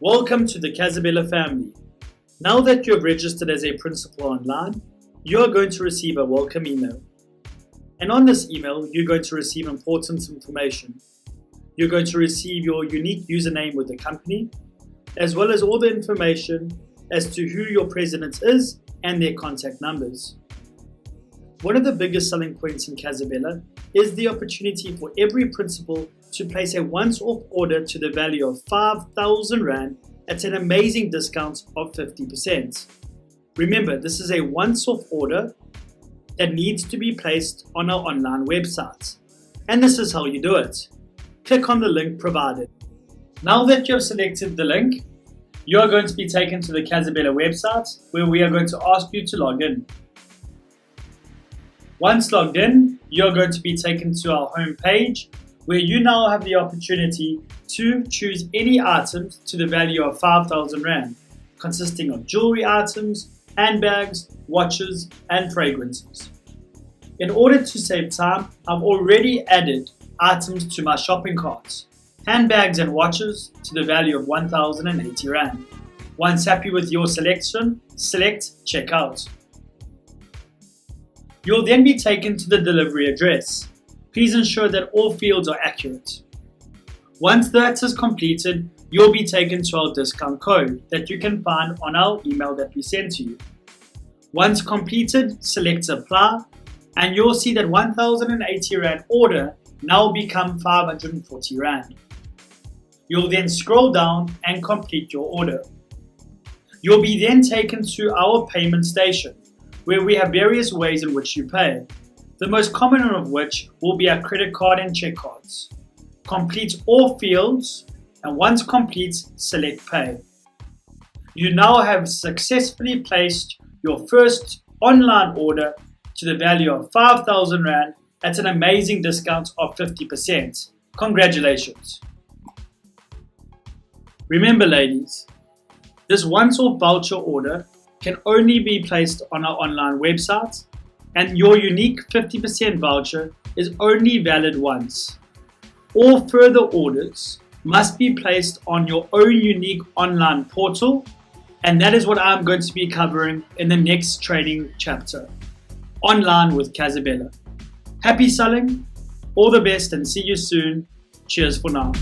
Welcome to the Cazabella family. Now that you have registered as a principal online, you are going to receive a welcome email. And on this email, you're going to receive important information. You're going to receive your unique username with the company, as well as all the information as to who your president is and their contact numbers. One of the biggest selling points in Cazabella is the opportunity for every principal to place a once-off order to the value of 5,000 Rand at an amazing discount of 50%. Remember, this is a once-off order that needs to be placed on our online website. And this is how you do it. Click on the link provided. Now that you have selected the link, you are going to be taken to the Cazabella website where we are going to ask you to log in. Once logged in, you are going to be taken to our home page where you now have the opportunity to choose any items to the value of 5,000 Rand, consisting of jewelry items, handbags, watches, and fragrances. In order to save time, I've already added items to my shopping carts, handbags and watches to the value of 1,080 Rand. Once happy with your selection, select Checkout. You'll then be taken to the delivery address. Please ensure that all fields are accurate. Once that is completed, you'll be taken to our discount code that you can find on our email that we sent to you. Once completed, select Apply, and you'll see that 1,080 Rand order now become 540 Rand. You'll then scroll down and complete your order. You'll be then taken to our payment station, where we have various ways in which you pay, the most common of which will be our credit card and check cards. Complete all fields, and once complete, select Pay. You now have successfully placed your first online order to the value of 5,000 Rand at an amazing discount of 50%. Congratulations. Remember ladies, this once-off voucher order can only be placed on our online website, and your unique 50% voucher is only valid once. All further orders must be placed on your own unique online portal, and that is what I'm going to be covering in the next training chapter, Online with Cazabella. Happy selling, all the best, and see you soon. Cheers for now.